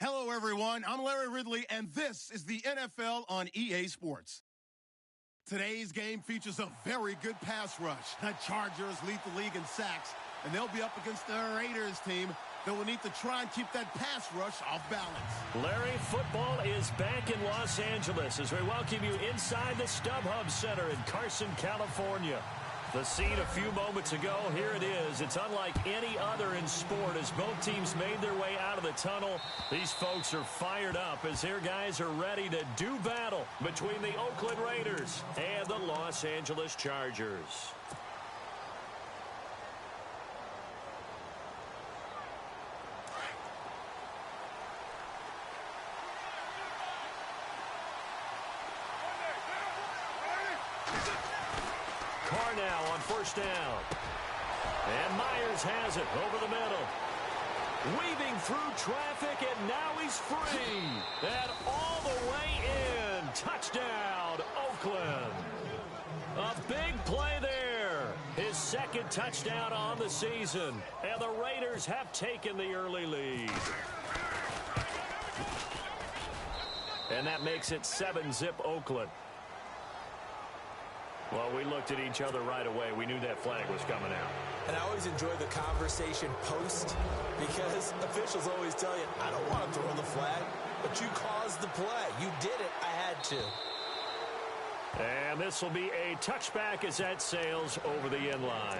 Hello, everyone. I'm Larry Ridley, and this is the NFL on EA Sports. Today's game features a very good pass rush. The Chargers lead the league in sacks, and they'll be up against the Raiders team that will need to try and keep that pass rush off balance. Larry, football is back in Los Angeles as we welcome you inside the StubHub Center in Carson, California. The scene a few moments ago, here it is. It's unlike any other in sport as both teams made their way out of the tunnel. These folks are fired up as their guys are ready to do battle between the Oakland Raiders and the Los Angeles Chargers. Now on first down. And Myers has it over the middle. Weaving through traffic, and now he's free. And all the way in. Touchdown, Oakland. A big play there. His second touchdown on the season. And the Raiders have taken the early lead. And that makes it 7-zip Oakland. Well, we looked at each other right away. We knew that flag was coming out. And I always enjoy the conversation post because officials always tell you, I don't want to throw the flag, but you caused the play. You did it. I had to. And this will be a touchback as that sails over the end line.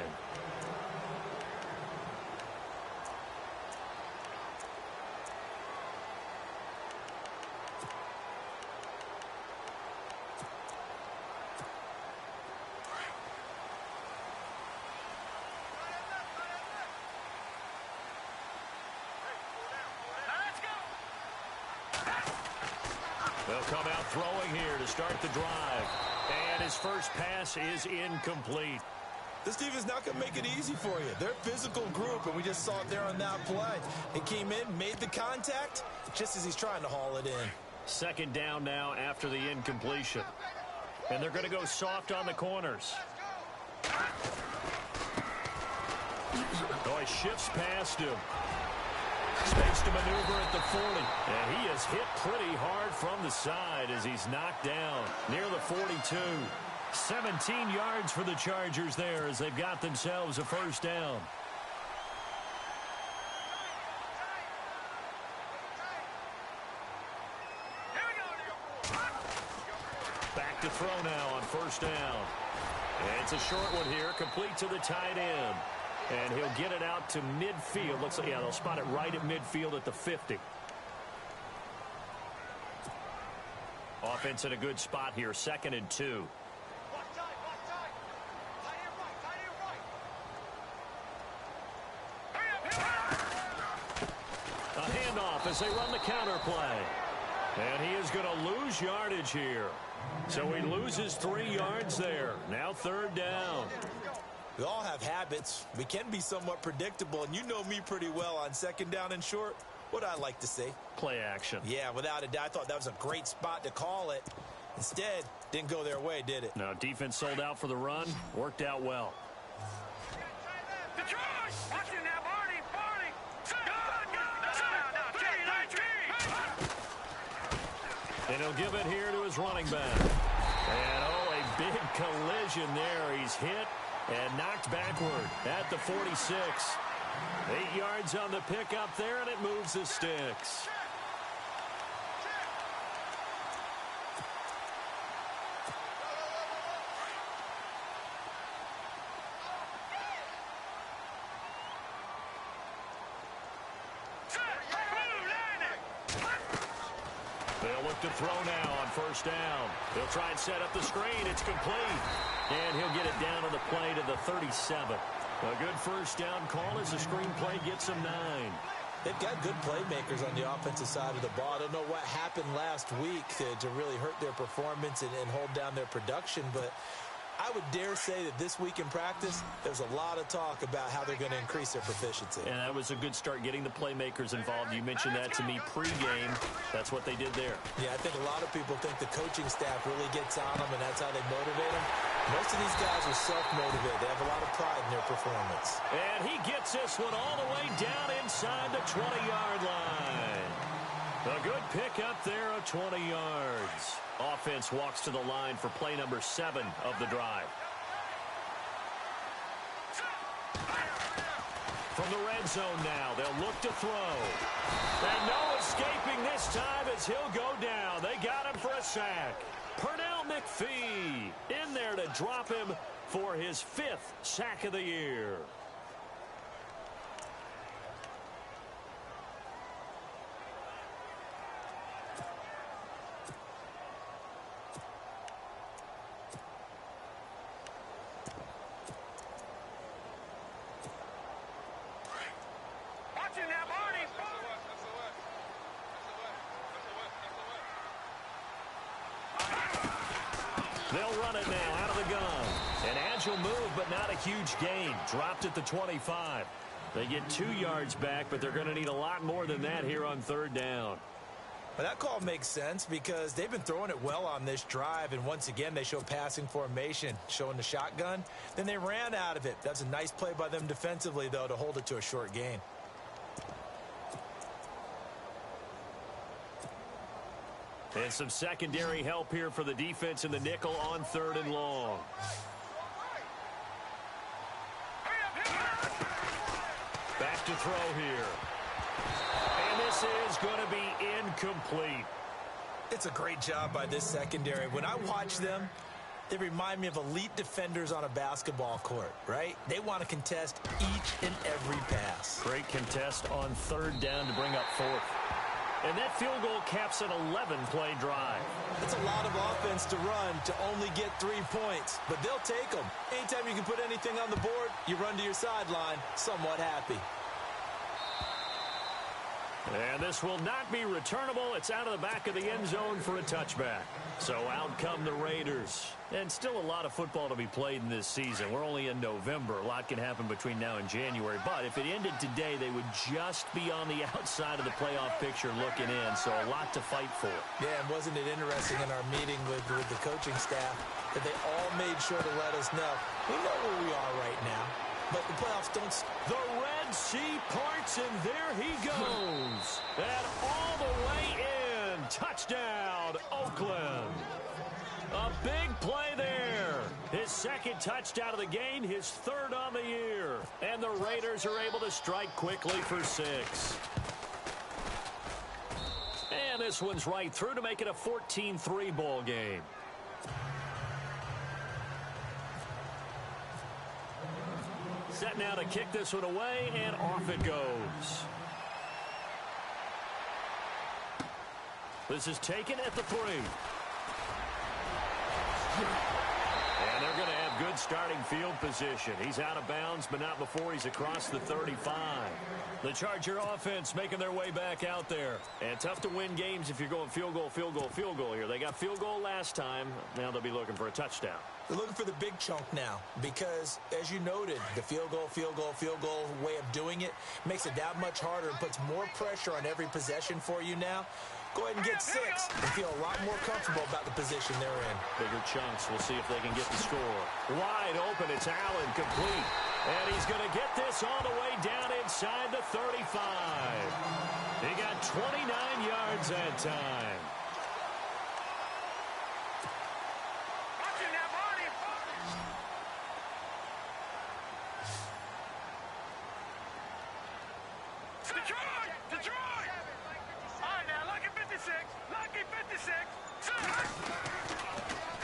They'll come out throwing here to start the drive. And his first pass is incomplete. This team is not going to make it easy for you. They're a physical group, and we just saw it there on that play. He came in, made the contact, just as he's trying to haul it in. Second down now after the incompletion. And they're going to go soft on the corners. Oh, he shifts past him. Space to maneuver at the 40. And he is hit pretty hard from the side as he's knocked down near the 42. 17 yards for the Chargers there as they've got themselves a first down. Back to throw now on first down. And it's a short one here, complete to the tight end. And he'll get it out to midfield. Looks like, yeah, they'll spot it right at midfield at the 50. Offense in a good spot here, 2nd and 2. A handoff as they run the counter play. And he is going to lose yardage here. So he loses 3 yards there. Now 3rd down. We all have habits. We can be somewhat predictable, and you know me pretty well on 2nd down and short. What I like to say? Play action. Yeah, without a doubt. I thought that was a great spot to call it. Instead, didn't go their way, did it? No, defense sold out for the run. Worked out well. And he'll give it here to his running back. And, oh, a big collision there. He's hit and knocked backward at the 46. 8 yards on the pickup there, and it moves the sticks. They'll look to throw now on first down. They'll try and set up the screen. It's complete. And he'll get it down on the play to the 37. A good first down call as the screenplay gets him 9. They've got good playmakers on the offensive side of the ball. I don't know what happened last week to really hurt their performance and hold down their production, but I would dare say that this week in practice, there's a lot of talk about how they're going to increase their proficiency. And that was a good start getting the playmakers involved. You mentioned that to me pregame. That's what they did there. Yeah, I think a lot of people think the coaching staff really gets on them, and that's how they motivate them. Most of these guys are self-motivated. They have a lot of pride in their performance. And he gets this one all the way down inside the 20-yard line. A good pick up there of 20 yards. Offense walks to the line for play number 7 of the drive. From the red zone now, they'll look to throw. And no escaping this time as he'll go down. They got him for a sack. Pernell McPhee in there to drop him for his 5th sack of the year. They'll run it now out of the gun. An agile move, but not a huge gain. Dropped at the 25. They get 2 yards back, but they're going to need a lot more than that here on 3rd down. Well, that call makes sense because they've been throwing it well on this drive, and once again they show passing formation, showing the shotgun. Then they ran out of it. That's a nice play by them defensively, though, to hold it to a short gain. And some secondary help here for the defense in the nickel on 3rd and long. Back to throw here. And this is going to be incomplete. It's a great job by this secondary. When I watch them, they remind me of elite defenders on a basketball court, right? They want to contest each and every pass. Great contest on 3rd down to bring up 4th. And that field goal caps an 11-play drive. It's a lot of offense to run to only get 3 points, but they'll take them. Anytime you can put anything on the board, you run to your sideline somewhat happy. And this will not be returnable. It's out of the back of the end zone for a touchback. So out come the Raiders. And still a lot of football to be played in this season. We're only in November. A lot can happen between now and January. But if it ended today, they would just be on the outside of the playoff picture looking in. So a lot to fight for. Yeah, and wasn't it interesting in our meeting with the coaching staff that they all made sure to let us know, we know where we are right now, but the playoffs don't. The Red Sea parts, and there he goes. And all the way in. Touchdown, Oakland. A big play there. His 2nd touchdown of the game, his 3rd on the year. And the Raiders are able to strike quickly for 6. And this one's right through to make it a 14-3 ball game. Set now to kick this one away, and off it goes. This is taken at the 3. And they're going to have good starting field position. He's out of bounds, but not before he's across the 35. The Charger offense making their way back out there. And tough to win games if you're going field goal, field goal, field goal here. They got field goal last time. Now they'll be looking for a touchdown. They're looking for the big chunk now because, as you noted, the field goal way of doing it makes it that much harder and puts more pressure on every possession for you now. Go ahead and get 6 and feel a lot more comfortable about the position they're in. Bigger chunks. We'll see if they can get the score. Wide open. It's Allen, complete. And he's going to get this all the way down inside the 35. He got 29 yards that time.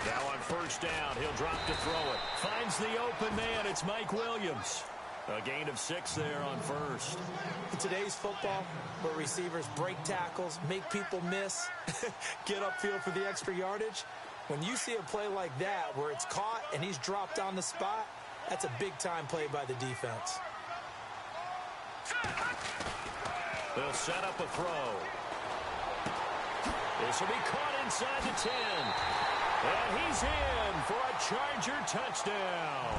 Now on 1st down, he'll drop to throw it. Finds the open man. It's Mike Williams. A gain of 6 there on 1st. In today's football, where receivers break tackles, make people miss, get upfield for the extra yardage, when you see a play like that where it's caught and he's dropped on the spot, that's a big-time play by the defense. They'll set up a throw. This will be caught inside the 10. And he's in for a Charger touchdown.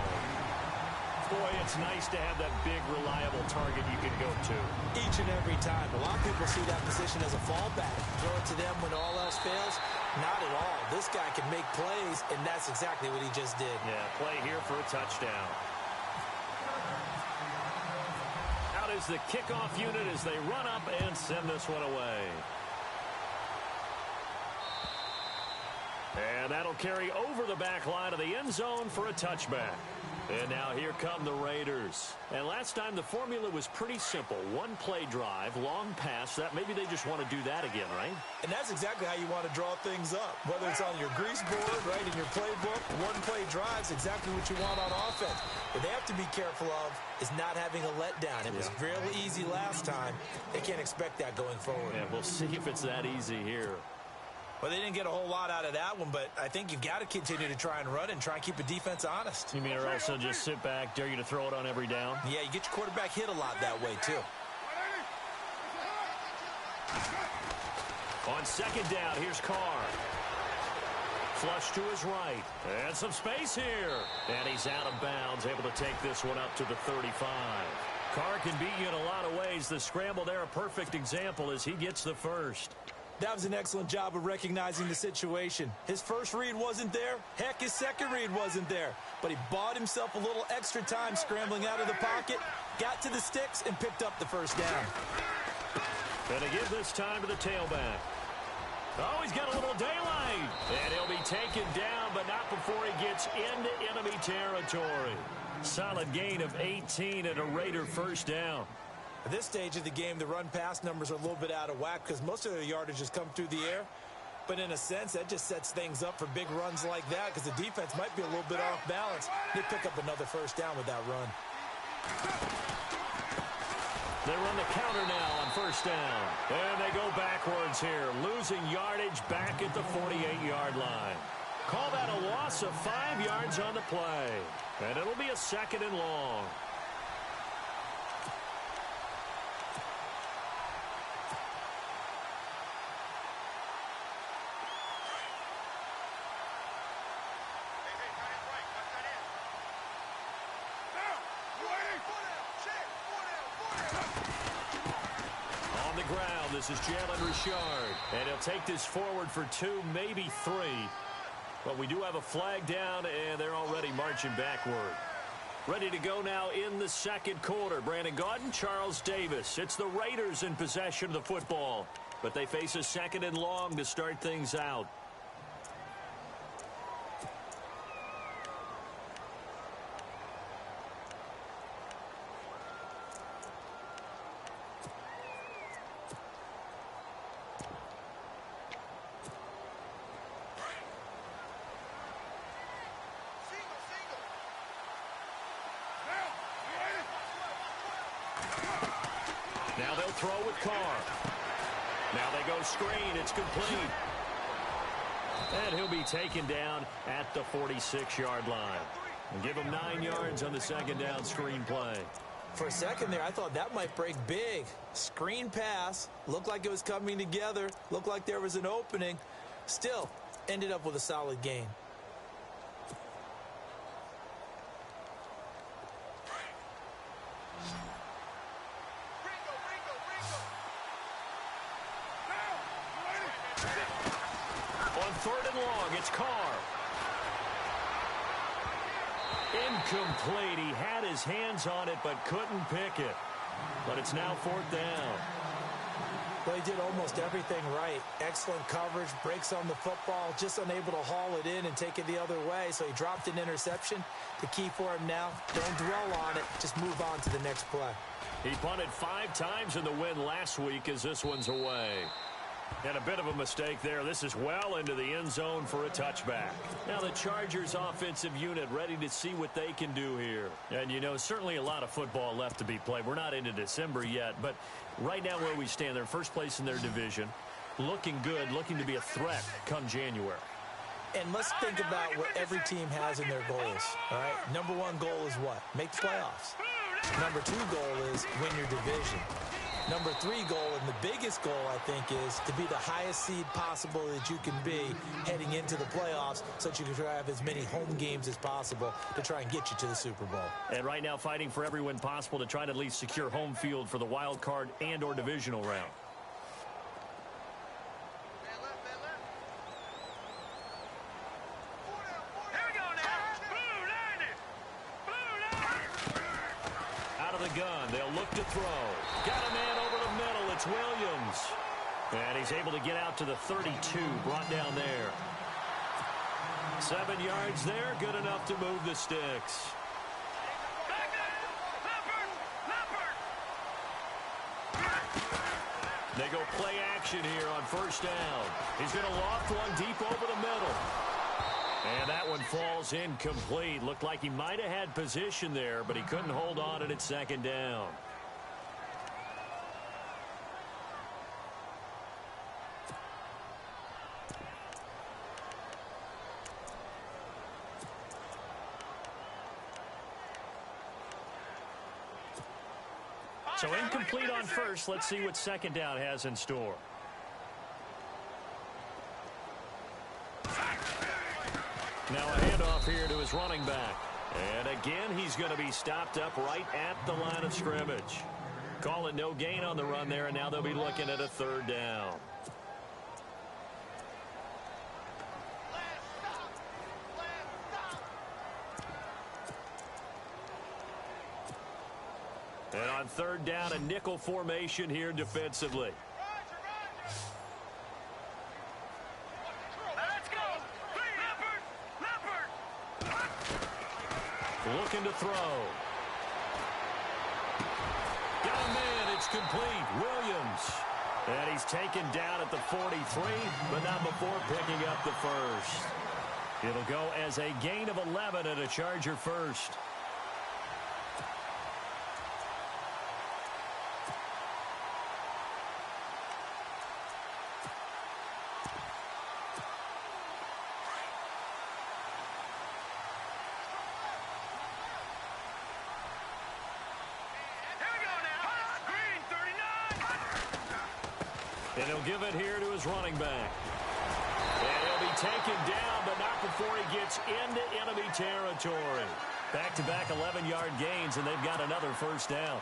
Boy, it's nice to have that big, reliable target you can go to. Each and every time. A lot of people see that position as a fallback. Throw it to them when all else fails. Not at all. This guy can make plays, and that's exactly what he just did. Yeah, play here for a touchdown. Out is the kickoff unit as they run up and send this one away. And that'll carry over the back line of the end zone for a touchback. And now here come the Raiders. And last time the formula was pretty simple. One play drive, long pass. That maybe they just want to do that again, right? And that's exactly how you want to draw things up. Whether it's on your grease board, right, in your playbook, one play drive's exactly what you want on offense. What they have to be careful of is not having a letdown. It was fairly easy last time. They can't expect that going forward. Yeah, we'll see if it's that easy here. Well, they didn't get a whole lot out of that one, but I think you've got to continue to try and run and try and keep the defense honest. You mean or also just sit back, dare you to throw it on every down? Yeah, you get your quarterback hit a lot that way, too. On second down, here's Carr. Flush to his right. And some space here. And he's out of bounds, able to take this one up to the 35. Carr can beat you in a lot of ways. The scramble there, a perfect example as he gets the first. That was an excellent job of recognizing the situation. His first read wasn't there. Heck, his second read wasn't there. But he bought himself a little extra time scrambling out of the pocket, got to the sticks, and picked up the first down. And to give this time to the tailback. Oh, he's got a little daylight. And he'll be taken down, but not before he gets into enemy territory. Solid gain of 18 and a Raider first down. At this stage of the game, the run-pass numbers are a little bit out of whack because most of their yardage has come through the air. But in a sense, that just sets things up for big runs like that because the defense might be a little bit off balance. They pick up another first down with that run. They run the counter now on first down. And they go backwards here, losing yardage back at the 48-yard line. Call that a loss of 5 yards on the play. And it'll be a second and long. This is Jalen Richard, and he'll take this forward for 2, maybe 3. But we do have a flag down, and they're already marching backward. Ready to go now in the second quarter. Brandon Gaudin, Charles Davis. It's the Raiders in possession of the football, but they face a second and long to start things out. Now they'll throw with Carr. Now they go screen. It's complete. And he'll be taken down at the 46-yard line. And give him 9 yards on the second down screen play. For a second there, I thought that might break big. Screen pass. Looked like it was coming together. Looked like there was an opening. Still, ended up with a solid gain. Third and long, it's Carr. Incomplete. He had his hands on it, but couldn't pick it. But it's now fourth down. Well, he did almost everything right. Excellent coverage, breaks on the football, just unable to haul it in and take it the other way. So he dropped an interception. The key for him now, don't dwell on it. Just move on to the next play. He punted 5 times in the win last week as this one's away. And a bit of a mistake there. This is well into the end zone for a touchback. Now the Chargers offensive unit ready to see what they can do here. And, you know, certainly a lot of football left to be played. We're not into December yet, but right now where we stand, they're first place in their division. Looking good, looking to be a threat come January. And let's think about what every team has in their goals, all right? Number 1 goal is what? Make the playoffs. Number 2 goal is win your division. Number 3 goal, and the biggest goal, I think, is to be the highest seed possible that you can be heading into the playoffs so that you can have as many home games as possible to try and get you to the Super Bowl. And right now fighting for every win possible to try to at least secure home field for the wild card and or divisional round. Gun. They'll look to throw. Got a man over the middle. It's Williams. And he's able to get out to the 32. Brought down there. 7 yards there, good enough to move the sticks. They go play action here on first down. He's going to loft one deep over the middle. And that one falls incomplete. Looked like he might have had position there, but he couldn't hold on at second down. So incomplete on first. Let's see what second down has in store. Now a handoff here to his running back. And again, he's going to be stopped up right at the line of scrimmage. Call it no gain on the run there, and now they'll be looking at a third down. And on third down, a nickel formation here defensively. Looking to throw. Got a man, it's complete. Williams. And he's taken down at the 43, but not before picking up the first. It'll go as a gain of 11 and a Charger first. And he'll give it here to his running back. And he'll be taken down, but not before he gets into enemy territory. Back-to-back 11-yard gains, and they've got another first down.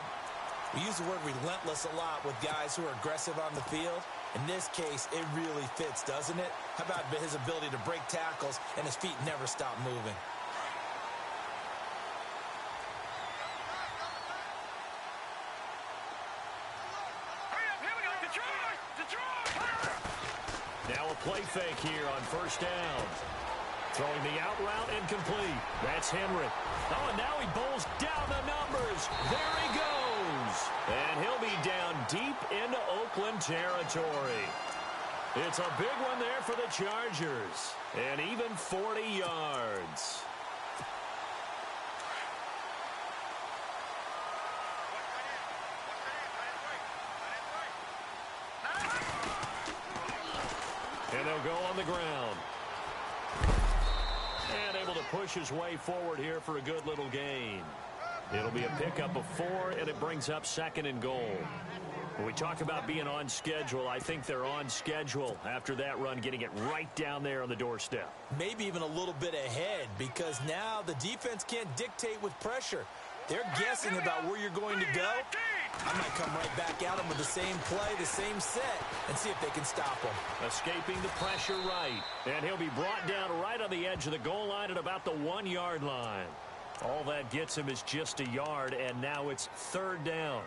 We use the word relentless a lot with guys who are aggressive on the field. In this case, it really fits, doesn't it? How about his ability to break tackles and his feet never stop moving? Now a play fake here on first down. Throwing the out route incomplete. That's Henry. Oh, and now he bowls down the numbers. There he goes. And he'll be down deep into Oakland territory. It's a big one there for the Chargers. And even 40 yards. And they'll go on the ground. And able to push his way forward here for a good little gain. It'll be a pickup of 4, and it brings up 2nd and goal. When we talk about being on schedule, I think they're on schedule after that run, getting it right down there on the doorstep. Maybe even a little bit ahead, because now the defense can't dictate with pressure. They're guessing about where you're going to go. I might come right back at them with the same play, the same set, and see if they can stop them. Escaping the pressure right. And he'll be brought down right on the edge of the goal line at about the 1-yard line. All that gets him is just a yard, and now it's third down.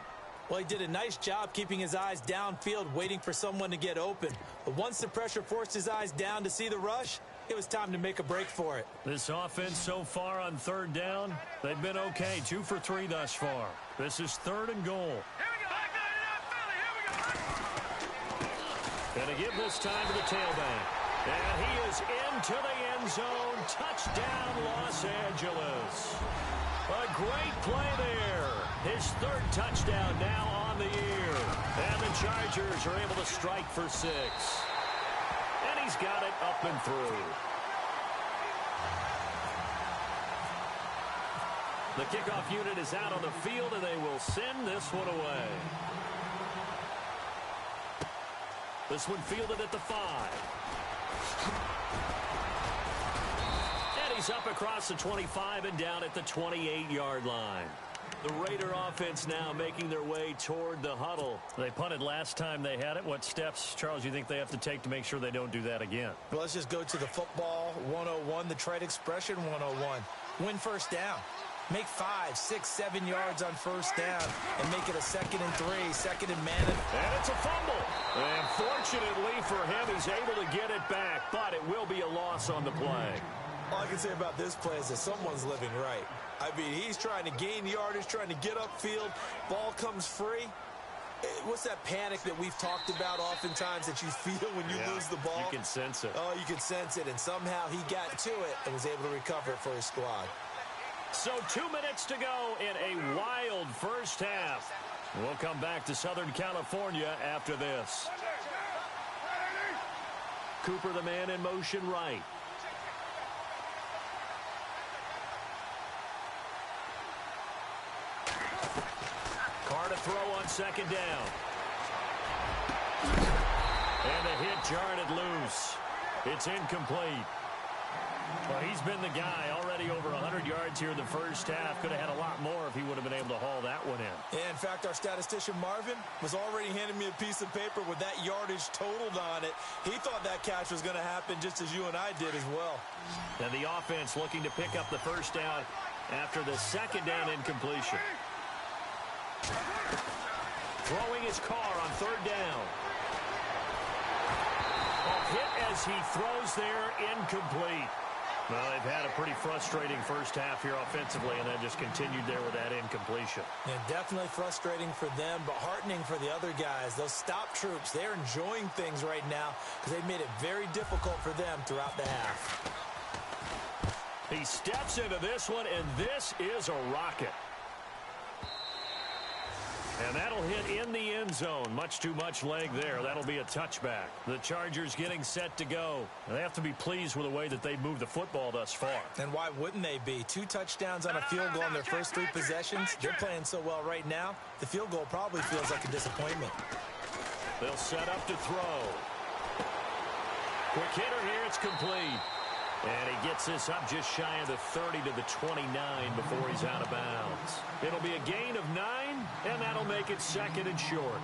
Well, he did a nice job keeping his eyes downfield, waiting for someone to get open. But once the pressure forced his eyes down to see the rush, it was time to make a break for it. This offense so far on third down, they've been okay. 2 for 3 thus far. This is 3rd and goal. And to give this time to the tailback. And he is into the end zone. Touchdown, Los Angeles. A great play there. His 3rd touchdown now on the year. And the Chargers are able to strike for 6. And he's got it up and through. The kickoff unit is out on the field, and they will send this one away. This one fielded at the 5. And he's up across the 25 and down at the 28-yard line. The Raider offense now making their way toward the huddle. They punted last time they had it. What steps, Charles, you think they have to take to make sure they don't do that again? Well, let's just go to the football 101, the trade expression 101. Win first down. Make 5, 6, 7 yards on first down and make it a 2nd and 3, 2nd and man. And it's a fumble. And fortunately for him, he's able to get it back, but it will be a loss on the play. All I can say about this play is that someone's living right. I mean, he's trying to gain yardage, trying to get upfield. Ball comes free. What's that panic that we've talked about oftentimes that you feel when you lose the ball? You can sense it. Oh, you can sense it, and somehow he got to it and was able to recover it for his squad. So 2 minutes to go in a wild first half. We'll come back to Southern California after this. Cooper, the man in motion right. Carr to throw on second down. And the hit jarred it loose. It's incomplete. Well, he's been the guy already over 100 yards here in the first half. Could have had a lot more if he would have been able to haul that one in. Yeah, in fact, our statistician Marvin was already handing me a piece of paper with that yardage totaled on it. He thought that catch was going to happen just as you and I did as well. And the offense looking to pick up the first down after the second down incompletion. Throwing his Carr on third down. A hit as he throws there, incomplete. Well, they've had a pretty frustrating first half here offensively, and then just continued there with that incompletion. Yeah, definitely frustrating for them, but heartening for the other guys. Those stop troops, they're enjoying things right now because they've made it very difficult for them throughout the half. He steps into this one, and this is a rocket. And that'll hit in the end zone. Much too much leg there. That'll be a touchback. The Chargers getting set to go. And they have to be pleased with the way that they've moved the football thus far. And why wouldn't they be? 2 touchdowns on a field goal in their first 3 possessions. They're playing so well right now, the field goal probably feels like a disappointment. They'll set up to throw. Quick hitter here. It's complete. And he gets this up just shy of the 30 to the 29 before he's out of bounds. It'll be a gain of 9, and that'll make it second and short.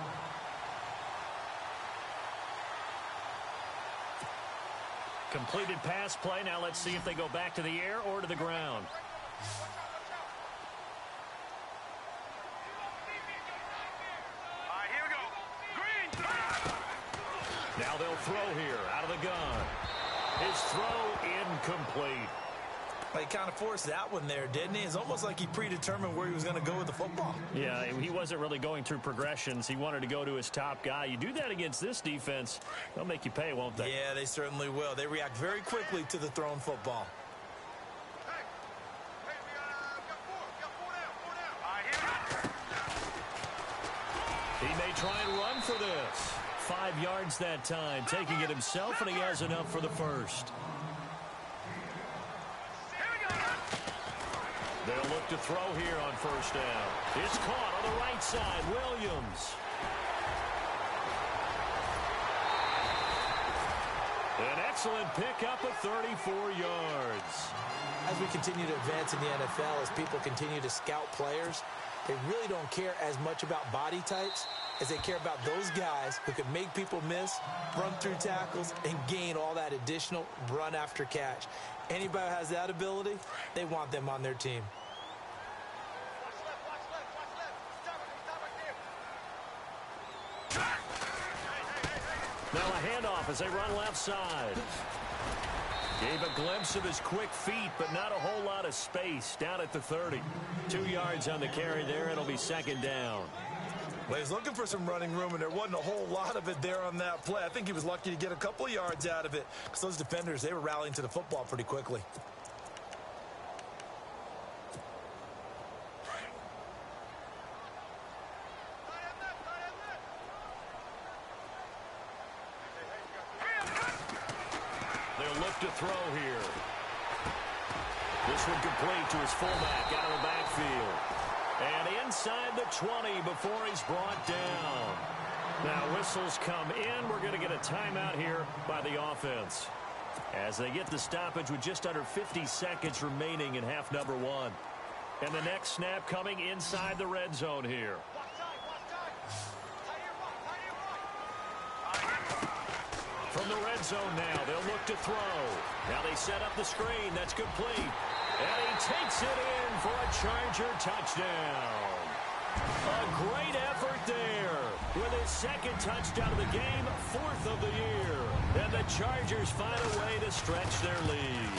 Completed pass play. Now let's see if they go back to the air or to the ground. All right, here we go. Green. Now they'll throw here out of the gun. His throw incomplete. Well, he kind of forced that one there, didn't he? It's almost like he predetermined where he was going to go with the football. Yeah, he wasn't really going through progressions. He wanted to go to his top guy. You do that against this defense, they'll make you pay, won't they? Yeah, they certainly will. They react very quickly to the thrown football. Hey, we got four down. All right, here we go. He may try and run for this. 5 yards that time, taking it himself, and he has enough for the first. They'll look to throw here on first down. It's caught on the right side. Williams. An excellent pickup of 34 yards. As we continue to advance in the NFL, as people continue to scout players, they really don't care as much about body types as they care about those guys who can make people miss, run through tackles, and gain all that additional run after catch. Anybody who has that ability, they want them on their team. Now a handoff as they run left side. Gave a glimpse of his quick feet, but not a whole lot of space down at the 30. 2 yards on the carry there. It'll be second down. Well, he's looking for some running room, and there wasn't a whole lot of it there on that play. I think he was lucky to get a couple of yards out of it because those defenders, they were rallying to the football pretty quickly. They'll look to throw here. This one complete to his fullback out of the backfield. And inside the 20 before he's brought down. Now whistles come in. We're going to get a timeout here by the offense as they get the stoppage with just under 50 seconds remaining in half number 1. And the next snap coming inside the red zone here. From the red zone now, they'll look to throw. Now they set up the screen. That's complete. And he takes it in for a Charger touchdown. A great effort there with his second touchdown of the game, 4th of the year. And the Chargers find a way to stretch their lead.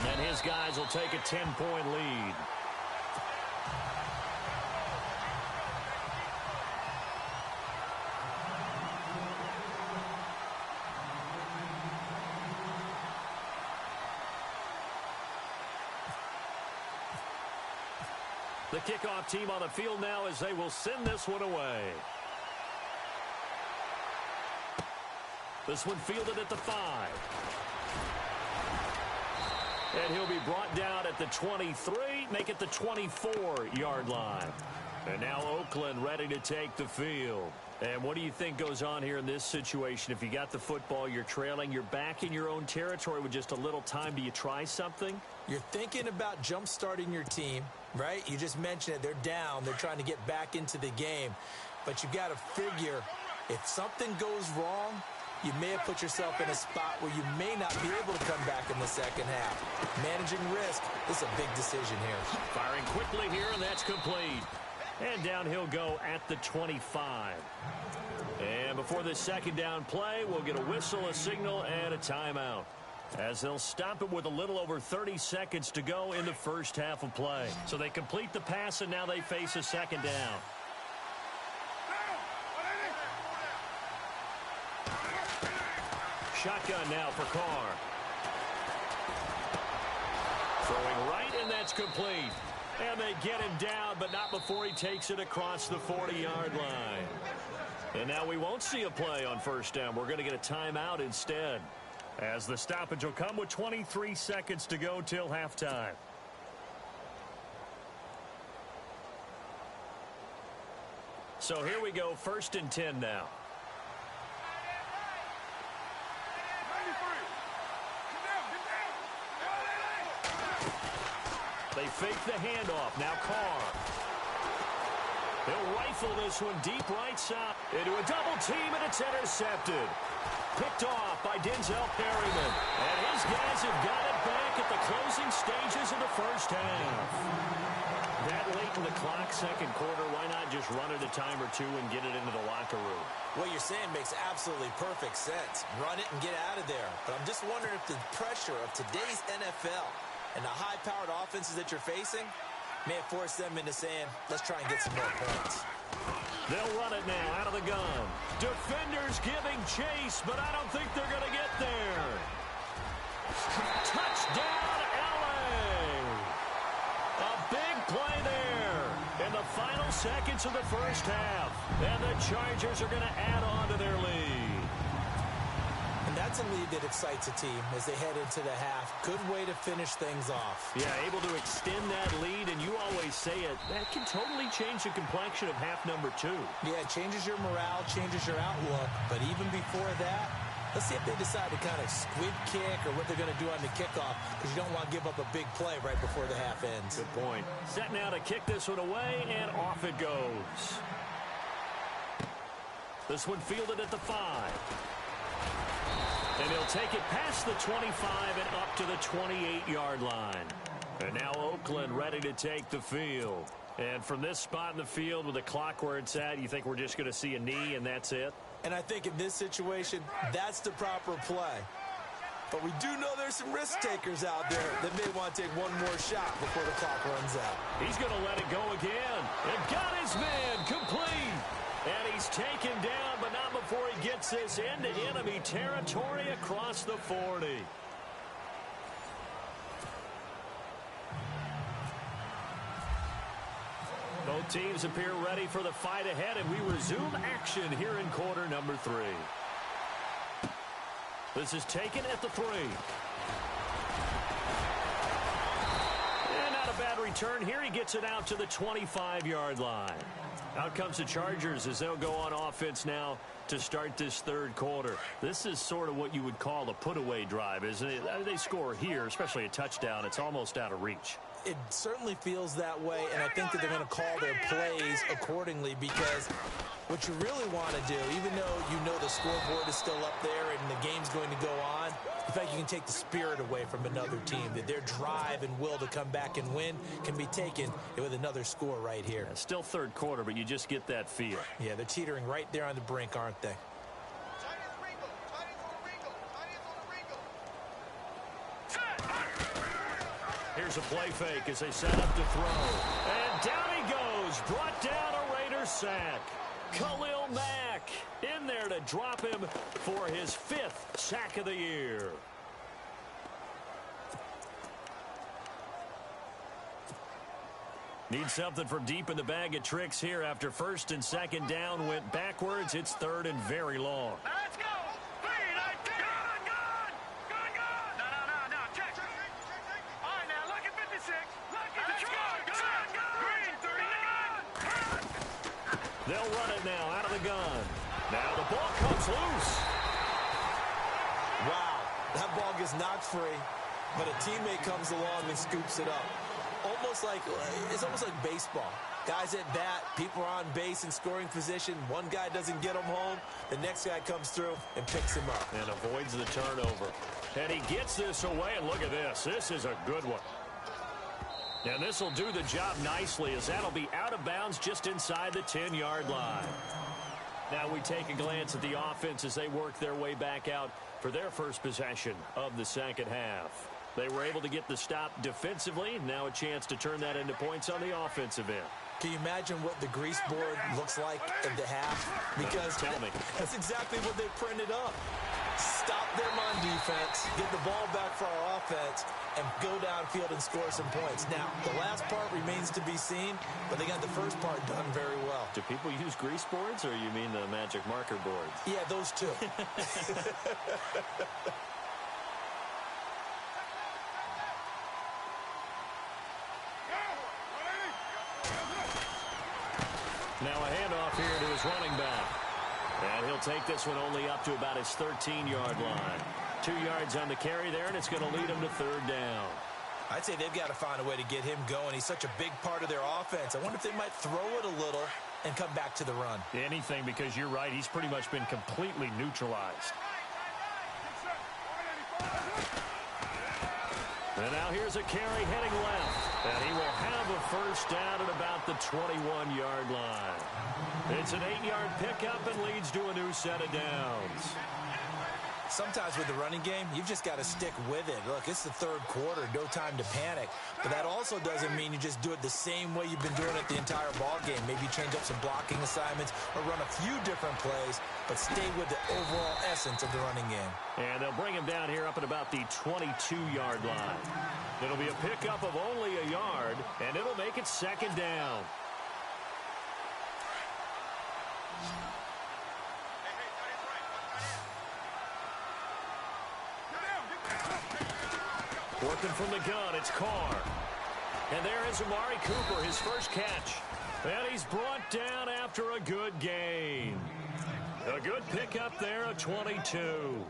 And his guys will take a 10-point lead. The kickoff team on the field now as they will send this one away. This one fielded at the 5. And he'll be brought down at the 23, make it the 24-yard line. And now Oakland ready to take the field. And what do you think goes on here in this situation? If you got the football, you're trailing, you're back in your own territory with just a little time. Do you try something? You're thinking about jump-starting your team, right? You just mentioned it. They're down. They're trying to get back into the game. But you got to figure if something goes wrong, you may have put yourself in a spot where you may not be able to come back in the second half. Managing risk, this is a big decision here. Firing quickly here, and that's complete. And down he'll go at the 25. And before this second down play, we'll get a whistle, a signal, and a timeout, as they'll stop it with a little over 30 seconds to go in the first half of play. So they complete the pass, and now they face a second down. Shotgun now for Carr. Throwing right, and that's complete. And they get him down, but not before he takes it across the 40-yard line. And now we won't see a play on first down. We're going to get a timeout instead, as the stoppage will come with 23 seconds to go till halftime. So here we go, 1st and 10 now. They fake the handoff. Now Carr. He'll rifle this one deep right side into a double team, and it's intercepted. Picked off by Denzel Perryman. And his guys have got it back at the closing stages of the first half. That late in the clock, second quarter, why not just run it a time or two and get it into the locker room? What you're saying makes absolutely perfect sense. Run it and get out of there. But I'm just wondering if the pressure of today's NFL and the high-powered offenses that you're facing may have forced them into saying, let's try and get some more points. They'll run it now out of the gun. Defenders giving chase, but I don't think they're going to get there. Touchdown, L.A. A big play there in the final seconds of the first half. And the Chargers are going to add on to their lead. And that's a lead that excites a team as they head into the half. Good way to finish things off. Yeah, able to extend that lead, and you always say it, that can totally change the complexion of half number 2. Yeah, it changes your morale, changes your outlook. But even before that, let's see if they decide to kind of squib kick or what they're going to do on the kickoff, because you don't want to give up a big play right before the half ends. Good point. Set now to kick this one away, and off it goes. This one fielded at the 5. And he'll take it past the 25 and up to the 28-yard line. And now Oakland ready to take the field. And from this spot in the field with the clock where it's at, you think we're just going to see a knee and that's it? And I think in this situation, that's the proper play. But we do know there's some risk takers out there that may want to take one more shot before the clock runs out. He's going to let it go again. And got his man complete. And he's taken down, but not before he gets this into enemy territory across the 40. Both teams appear ready for the fight ahead, and we resume action here in quarter number 3. This is taken at the 3. And not a bad return here. He gets it out to the 25-yard line. Out comes the Chargers as they'll go on offense now to start this third quarter. This is sort of what you would call a put-away drive, isn't it? They score here, especially a touchdown. It's almost out of reach. It certainly feels that way, and I think that they're going to call their plays accordingly, because what you really want to do, even though you know the scoreboard is still up there and the game's going to go on, in fact, you can take the spirit away from another team, that their drive and will to come back and win can be taken with another score right here. Yeah, still third quarter, but you just get that feel. Yeah, they're teetering right there on the brink, aren't they? Here's a play fake as they set up to throw. And down he goes. Brought down a Raider sack. Khalil Mack in there to drop him for his 5th sack of the year. Need something from deep in the bag of tricks here after 1st and 2nd down went backwards. It's 3rd and very long. Now let's go. 3, 19. Good. No. Check. All right, now look at 56. Look at the Green, 39. They'll run it now out of the gun. Now the ball comes loose. Wow, that ball gets knocked free, but a teammate comes along and scoops it up. It's almost like baseball. Guys at bat, people are on base in scoring position. One guy doesn't get him home. The next guy comes through and picks him up. And avoids the turnover. And he gets this away, and look at this. This is a good one. And this will do the job nicely as that'll be out of bounds just inside the 10-yard line. Now we take a glance at the offense as they work their way back out for their first possession of the second half. They were able to get the stop defensively. Now a chance to turn that into points on the offensive end. Can you imagine what the grease board looks like at the half? Because Tell me. That's exactly what they printed up. Stop them on defense, get the ball back for our offense, and go downfield and score some points. Now, the last part remains to be seen, but they got the first part done very well. Do people use grease boards, or you mean the magic marker boards? Yeah, those two. Now a handoff here to his running back. And he'll take this one only up to about his 13-yard line. 2 yards on the carry there, and it's going to lead him to 3rd down. I'd say they've got to find a way to get him going. He's such a big part of their offense. I wonder if they might throw it a little and come back to the run. Anything, because you're right. He's pretty much been completely neutralized. And now here's a carry heading left. And he will have a first down at about the 21-yard line. It's an 8-yard pickup and leads to a new set of downs. Sometimes with the running game, you've just got to stick with it. Look, it's the 3rd quarter, no time to panic. But that also doesn't mean you just do it the same way you've been doing it the entire ball game. Maybe change up some blocking assignments or run a few different plays, but stay with the overall essence of the running game. And they'll bring him down here up at about the 22-yard line. It'll be a pickup of only a yard, and it'll make it 2nd down. Working from the gun, it's Carr. And there is Amari Cooper, his first catch. And he's brought down after a good gain. A good pickup there, a 22.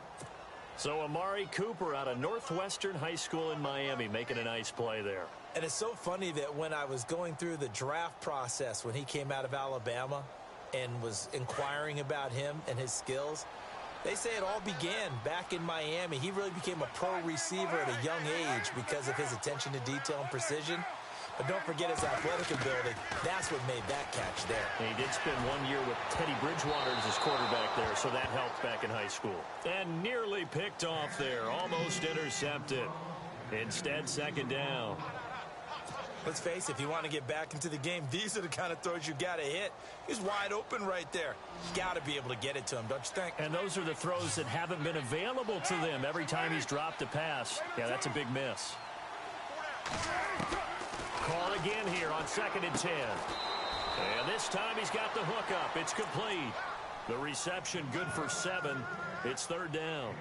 So Amari Cooper out of Northwestern High School in Miami making a nice play there. And it's so funny that when I was going through the draft process when he came out of Alabama and was inquiring about him and his skills, they say it all began back in Miami. He really became a pro receiver at a young age because of his attention to detail and precision. But don't forget his athletic ability. That's what made that catch there. And he did spend 1 year with Teddy Bridgewater as his quarterback there, so that helped back in high school. And nearly picked off there, almost intercepted. Instead, 2nd down. Let's face it, if you want to get back into the game, these are the kind of throws you got to hit. He's wide open right there. You got to be able to get it to him, don't you think? And those are the throws that haven't been available to them every time he's dropped a pass. Yeah, that's a big miss. Call again here on 2nd and 10. And this time he's got the hook up. It's complete. The reception good for 7. It's 3rd down.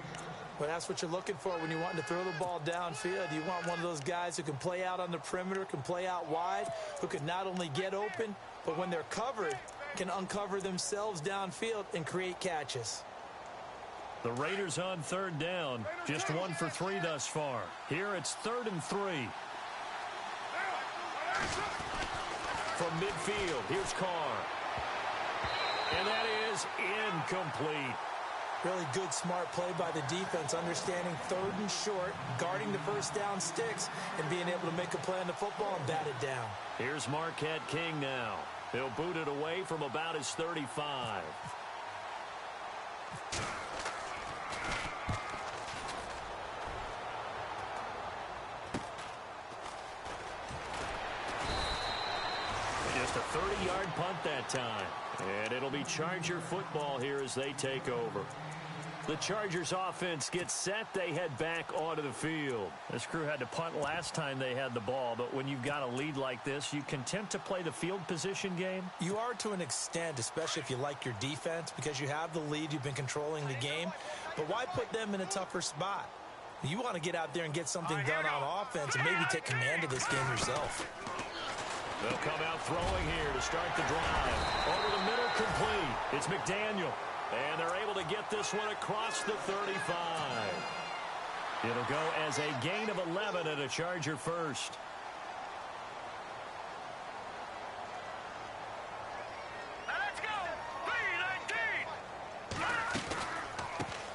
Well, that's what you're looking for when you're wanting to throw the ball downfield. You want one of those guys who can play out on the perimeter, can play out wide, who can not only get open, but when they're covered, can uncover themselves downfield and create catches. The Raiders on 3rd down. Just 1 for 3 thus far. Here it's 3rd and 3. From midfield, here's Carr. And that is incomplete. Really good, smart play by the defense, understanding 3rd and short, guarding the first down sticks, and being able to make a play on the football and bat it down. Here's Marquette King now. He'll boot it away from about his 35. Just a 30-yard punt that time. And it'll be Charger football here as they take over. The Chargers offense gets set. They head back onto the field. This crew had to punt last time they had the ball, but when you've got a lead like this, you content to play the field position game? You are to an extent, especially if you like your defense, because you have the lead. You've been controlling the game. But why put them in a tougher spot? You want to get out there and get something done on offense and maybe take command of this game yourself. They'll come out throwing here to start the drive. Over the middle, complete. It's McDaniel. And they're able to get this one across the 35. It'll go as a gain of 11 and a Charger first. Now let's go. 3-19.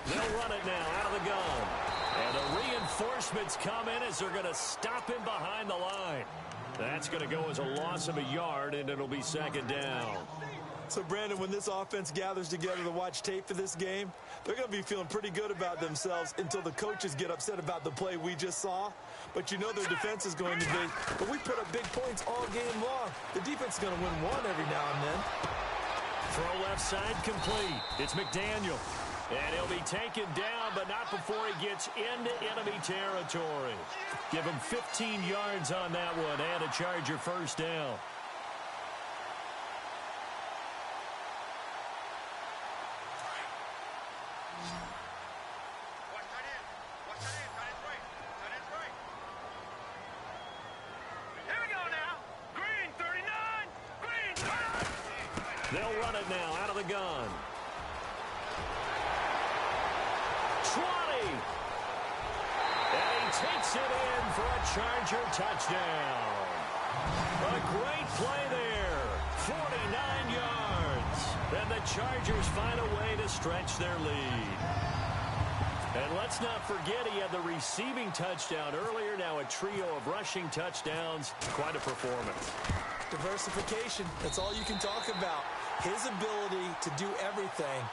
They'll run it now out of the gun. And the reinforcements come in as they're going to stop him behind the line. That's going to go as a loss of a yard, and it'll be second down. So, Brandon, when this offense gathers together to watch tape for this game, they're going to be feeling pretty good about themselves until the coaches get upset about the play we just saw. But you know their defense is going to be. But we put up big points all game long. The defense is going to win one every now and then. Throw left side complete. It's McDaniel. And he'll be taken down, but not before he gets into enemy territory. Give him 15 yards on that one and a Charger first down. Here we go now. Green 39. Green 39. They'll run it now out of the gun. 20. And he takes it in for a Charger touchdown. A great play there. 49 yards. And the Chargers find a way to stretch their lead. And let's not forget he had the receiving touchdown earlier. Now a trio of rushing touchdowns. Quite a performance. Diversification, that's all you can talk about. His ability to do everything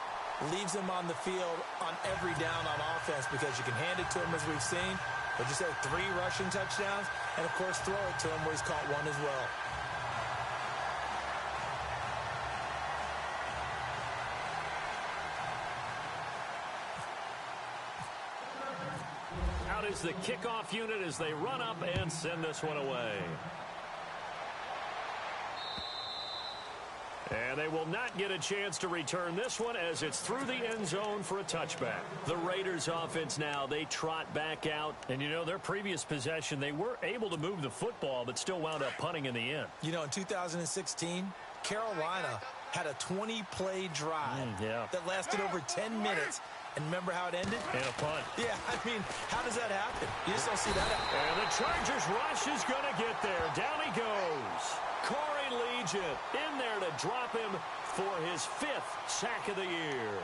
leaves him on the field on every down on offense because you can hand it to him as we've seen. But just had 3 rushing touchdowns and, of course, throw it to him where he's caught one as well. Out is the kickoff unit as they run up and send this one away. And they will not get a chance to return this one as it's through the end zone for a touchback. The Raiders offense now, they trot back out. And, you know, their previous possession, they were able to move the football but still wound up punting in the end. You know, in 2016, Carolina had a 20-play drive that lasted over 10 minutes. And remember how it ended? And a punt. Yeah, I mean, how does that happen? You just don't see that happen. And the Chargers rush is going to get there. Down he goes. Corey Legion in there to drop him for his 5th sack of the year.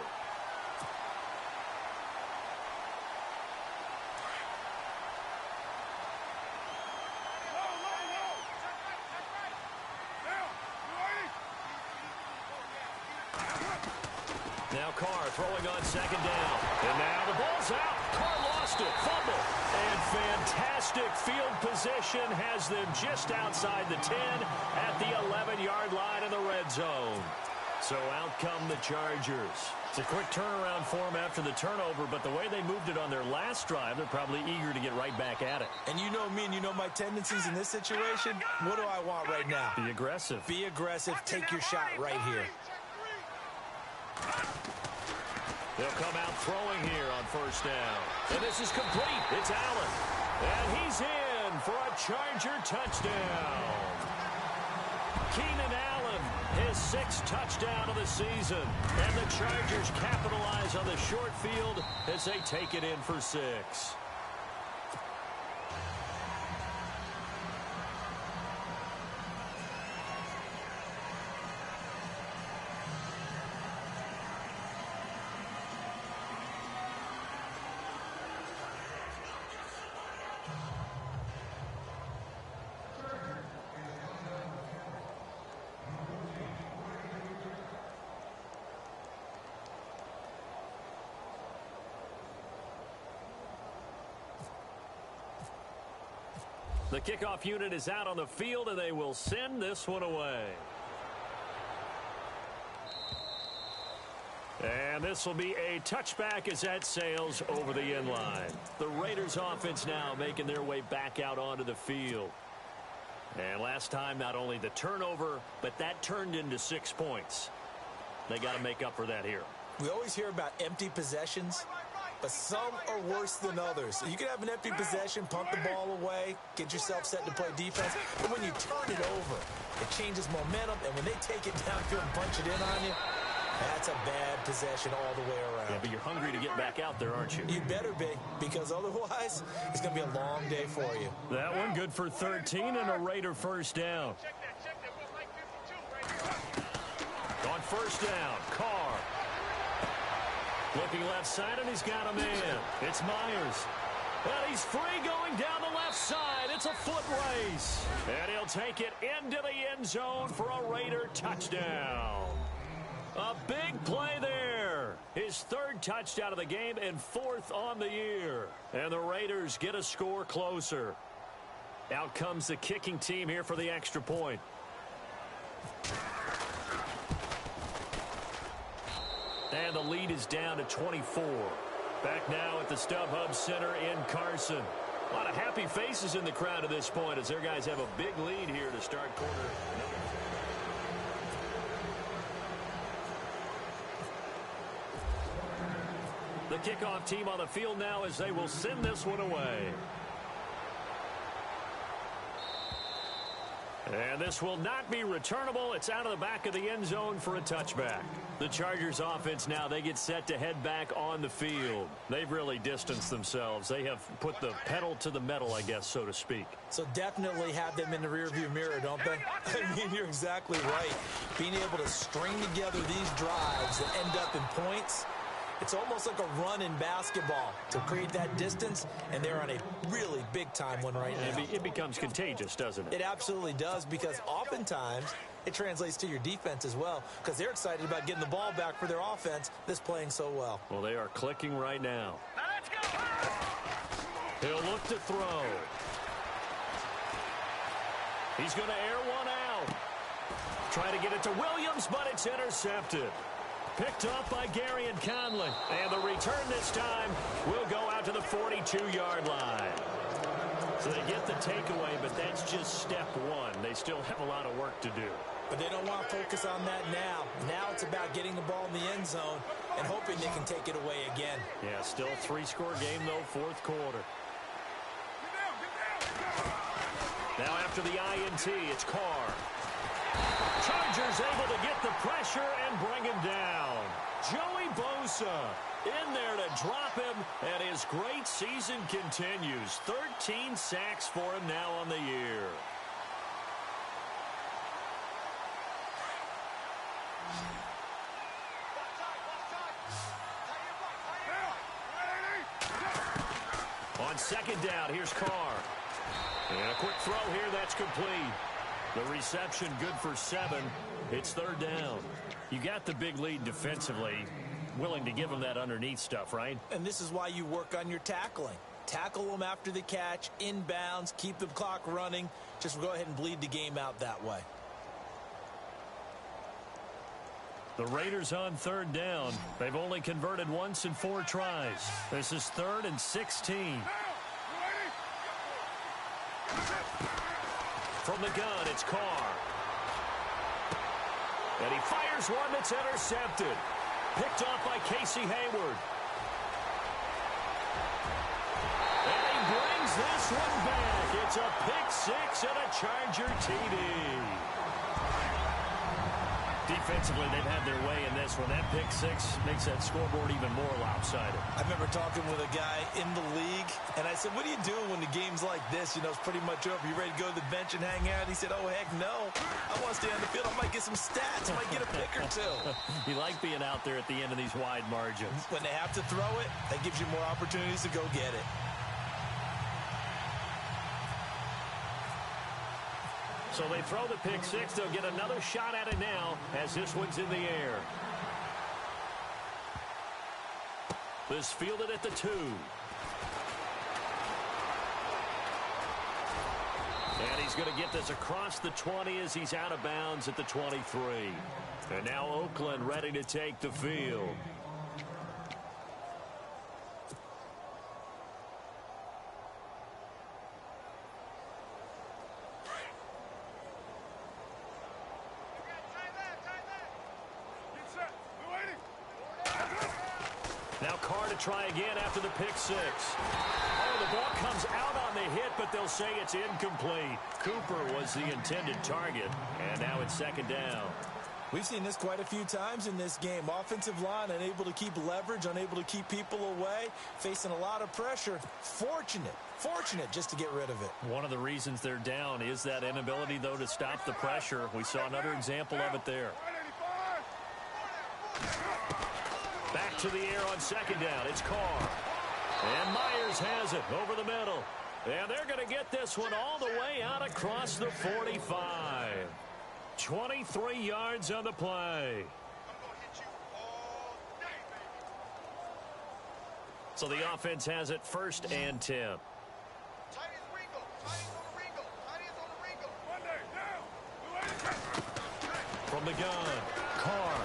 Now Carr throwing on second down. And now the ball's out. Carr lost it. Fumble. And fantastic field position has them just outside the 10 at the 11-yard line in the red zone. So out come the Chargers. It's a quick turnaround for them after the turnover, but the way they moved it on their last drive, they're probably eager to get right back at it. And you know me and you know my tendencies in this situation. What do I want right now? Be aggressive. Be aggressive. Take your shot right here. They'll come out throwing here on first down. And this is complete. It's Allen. And he's in for a Charger touchdown. Keenan Allen, his 6th touchdown of the season. And the Chargers capitalize on the short field as they take it in for 6. The kickoff unit is out on the field, and they will send this one away. And this will be a touchback as that sails over the end line. The Raiders offense now making their way back out onto the field. And last time, not only the turnover, but that turned into 6 points. They got to make up for that here. We always hear about empty possessions, but some are worse than others. You can have an empty possession, punt the ball away, get yourself set to play defense, but when you turn it over, it changes momentum, and when they take it downfield and punch it in on you, that's a bad possession all the way around. Yeah, but you're hungry to get back out there, aren't you? You better be, because otherwise, it's going to be a long day for you. That one good for 13 and a Raider first down. On first down, Carr. Looking left side, and he's got a man. It's Myers. And he's free going down the left side. It's a foot race. And he'll take it into the end zone for a Raider touchdown. A big play there. His third touchdown of the game and fourth on the year. And the Raiders get a score closer. Out comes the kicking team here for the extra point. And the lead is down to 24. Back now at the StubHub Center in Carson. A lot of happy faces in the crowd at this point as their guys have a big lead here to start quarter. The kickoff team on the field now as they will send this one away. And this will not be returnable. It's out of the back of the end zone for a touchback. The Chargers offense now, they get set to head back on the field. They've really distanced themselves. They have put the pedal to the metal, I guess, so to speak. So definitely have them in the rearview mirror, don't they? I mean, you're exactly right. Being able to string together these drives that end up in points, it's almost like a run in basketball to create that distance, and they're on a really big-time one right now. It becomes contagious, doesn't it? It absolutely does, because oftentimes it translates to your defense as well, because they're excited about getting the ball back for their offense that's playing so well. Well, they are clicking right now. Now let's go. He'll look to throw. He's going to air one out. Try to get it to Williams, but it's intercepted. Picked up by Gary and Conley. And the return this time will go out to the 42-yard line. So they get the takeaway, but that's just step one. They still have a lot of work to do. But they don't want to focus on that now. Now it's about getting the ball in the end zone and hoping they can take it away again. Yeah, still three-score game, though, fourth quarter. Now after the INT, it's Carr. Chargers able to get the pressure and bring him down. Joey Bosa in there to drop him, and his great season continues. 13 sacks for him now on the year. On second down, here's Carr. And a quick throw here, that's complete. The reception good for 7. It's third down. You got the big lead defensively. Willing to give them that underneath stuff, right? And this is why you work on your tackling. Tackle them after the catch, inbounds, keep the clock running. Just go ahead and bleed the game out that way. The Raiders on third down. They've only converted once in 4 tries. This is 3rd and 16. From the gun, it's Carr. And he fires one that's intercepted. Picked off by Casey Hayward. And he brings this one back. It's a pick-6 and a Charger TD. Defensively, they've had their way in this one. That pick-6 makes that scoreboard even more lopsided. I remember talking with a guy in the league, and I said, what do you do when the game's like this? You know, it's pretty much over. You ready to go to the bench and hang out? He said, oh, heck no. I want to stay on the field. I might get some stats. I might get a pick or two. You like being out there at the end of these wide margins. When they have to throw it, that gives you more opportunities to go get it. So they throw the pick-6. They'll get another shot at it now as this one's in the air. This fielded at the 2. And he's going to get this across the 20 as he's out of bounds at the 23. And now Oakland ready to take the field. Now Carr to try again after the pick six. Oh, the ball comes out on the hit, but they'll say it's incomplete. Cooper was the intended target, and now it's second down. We've seen this quite a few times in this game. Offensive line unable to keep leverage, unable to keep people away, facing a lot of pressure. Fortunate just to get rid of it. One of the reasons they're down is that inability, though, to stop the pressure. We saw another example of it there. Back to the air on second down. It's Carr. And Myers has it over the middle. And they're going to get this one all the way out across the 45. 23 yards on the play. So the offense has it first and 10. From the gun, Carr.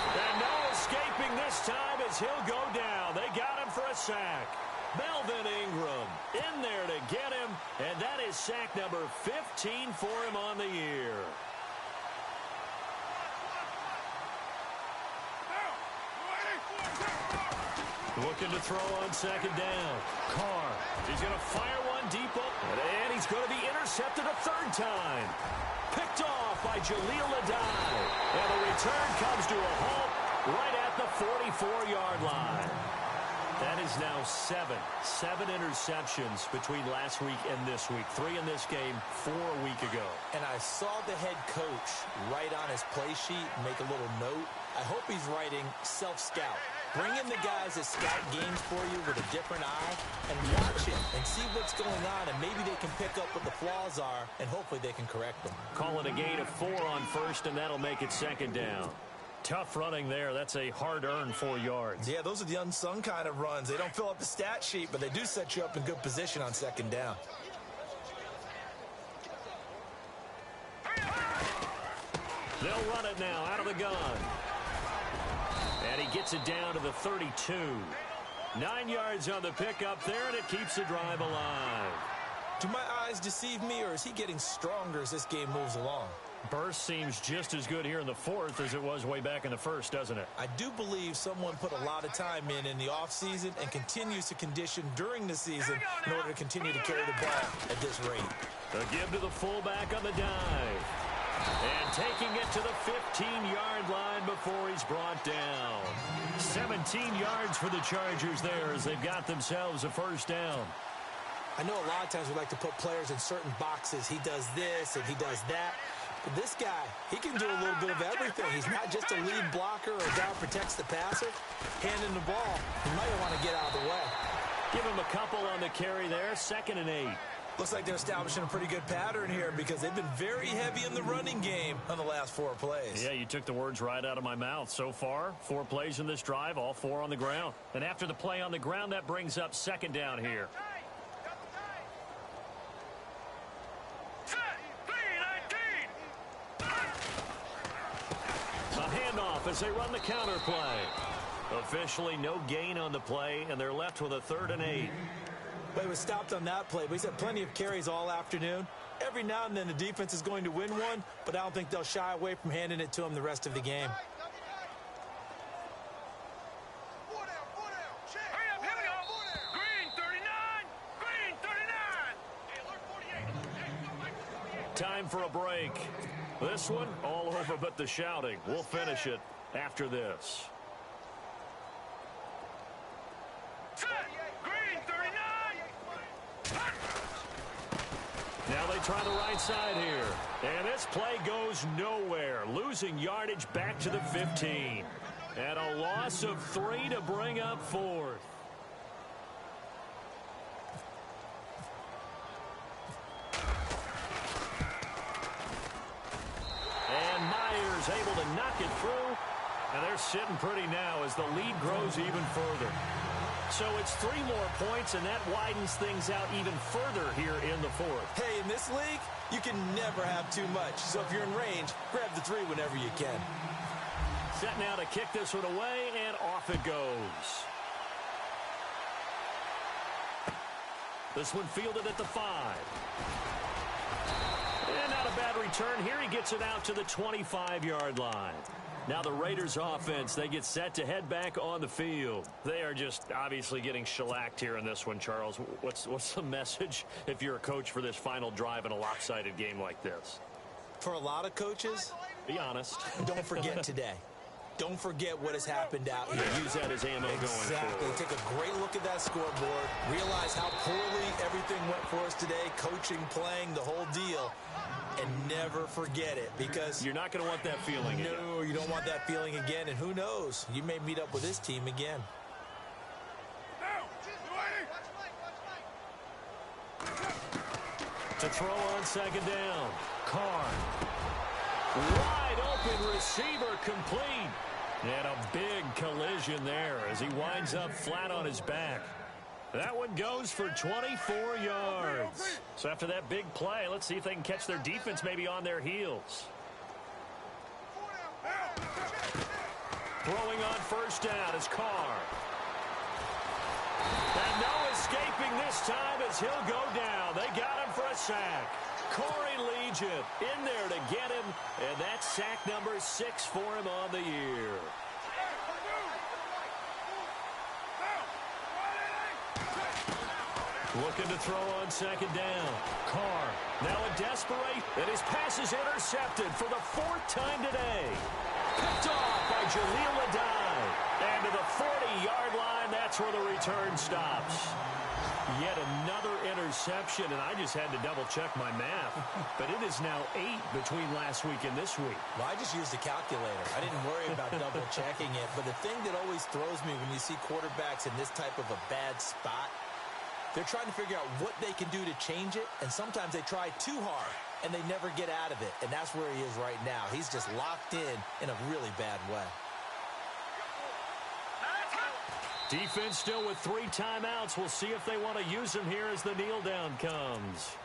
And no escaping this time as he'll go down. They got him for a sack. Melvin Ingram in there to get him, and that is sack number 15 for him on the year. Looking to throw on second down. Carr. He's going to fire one deep up, and he's going to be intercepted a third time. Picked off by Jaleel Adai. And the return comes to a halt right at the 44-yard line. That is now seven interceptions between last week and this week. 3 in this game, 4 a week ago. And I saw the head coach write on his play sheet, make a little note. I hope he's writing self-scout. Bring in the guys that scout games for you with a different eye and watch it and see what's going on, and maybe they can pick up what the flaws are, and hopefully they can correct them. Call it a gain of 4 on first, and that'll make it second down. Tough running there. That's a hard-earned 4 yards. Yeah, those are the unsung kind of runs. They don't fill up the stat sheet, but they do set you up in good position on second down. They'll run it now out of the gun. And he gets it down to the 32. 9 yards on the pickup there, and it keeps the drive alive. Do my eyes deceive me, or is he getting stronger as this game moves along? Burst seems just as good here in the fourth as it was way back in the first, doesn't it? I do believe someone put a lot of time in the offseason and continues to condition during the season in order to continue to carry the ball at this rate. The give to the fullback on the dive. And taking it to the 15-yard line before he's brought down. 17 yards for the Chargers there as they've got themselves a first down. I know a lot of times we like to put players in certain boxes. He does this and he does that. But this guy, he can do a little bit of everything. He's not just a lead blocker or a guy who protects the passer. Handing the ball, he might want to get out of the way. Give him a couple on the carry there, 2nd and 8. Looks like they're establishing a pretty good pattern here because they've been very heavy in the running game on the last 4 plays. Yeah, you took the words right out of my mouth. So far, 4 plays in this drive, all 4 on the ground. And after the play on the ground, that brings up second down here. As they run the counter play. Officially no gain on the play, and they're left with a 3rd and 8. But he was stopped on that play. But he's had plenty of carries all afternoon. Every now and then the defense is going to win one, but I don't think they'll shy away from handing it to him the rest of the game. Time for a break. This one all over but the shouting. We'll finish it after this. Green 39. Now they try the right side here. And this play goes nowhere. Losing yardage back to the 15. And a loss of 3 to bring up 4th. Able to knock it through, and they're sitting pretty now as the lead grows even further. So it's 3 more points, and that widens things out even further here in the fourth. Hey, in this league, you can never have too much. So if you're in range, grab the 3 whenever you can. Set now to kick this one away, and off it goes. This one fielded at the 5. And not a bad return here. He gets it out to the 25-yard line. Now the Raiders offense, they get set to head back on the field. They are just obviously getting shellacked here in this one, Charles. What's the message if you're a coach for this final drive in a lopsided game like this? For a lot of coaches, be honest. Don't forget today. Don't forget what has happened out here. Use that as ammo going forward. Take a great look at that scoreboard. Realize how poorly everything went for us today. Coaching, playing, the whole deal. And never forget it, because you're not going to want that feeling again. No, you don't want that feeling again. And who knows? You may meet up with this team again. To throw on second down. Carr. Wide open receiver complete. And a big collision there as he winds up flat on his back. That one goes for 24 yards. So after that big play, let's see if they can catch their defense maybe on their heels. Throwing on first down is Carr. And no escaping this time as he'll go down. They got him for a sack. Corey Legion in there to get him, and that's sack number 6 for him on the year. Looking to throw on second down. Carr now in desperation, and his pass is intercepted for the 4th time today. Picked off by Jaleel Adai. And to the 40-yard line, that's where the return stops. Yet another interception, and I just had to double-check my math. But it is now 8 between last week and this week. Well, I just used a calculator. I didn't worry about double-checking it. But the thing that always throws me when you see quarterbacks in this type of a bad spot, they're trying to figure out what they can do to change it, and sometimes they try too hard, and they never get out of it. And that's where he is right now. He's just locked in a really bad way. Defense still with 3 timeouts. We'll see if they want to use them here as the kneel down comes.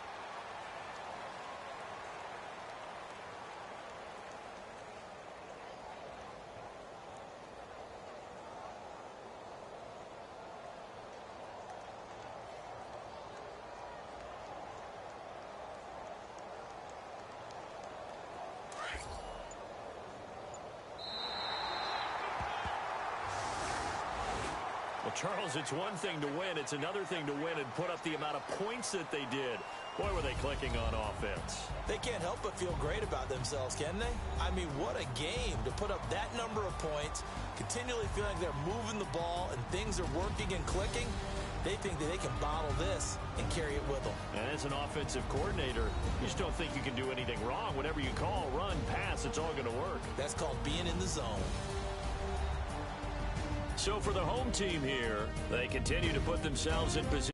Charles, it's one thing to win. It's another thing to win and put up the amount of points that they did. Boy, were they clicking on offense. They can't help but feel great about themselves, can they? I mean, what a game to put up that number of points, continually feeling they're moving the ball and things are working and clicking. They think that they can bottle this and carry it with them. And as an offensive coordinator, you just don't think you can do anything wrong. Whatever you call, run, pass, it's all going to work. That's called being in the zone. So for the home team here, they continue to put themselves in position.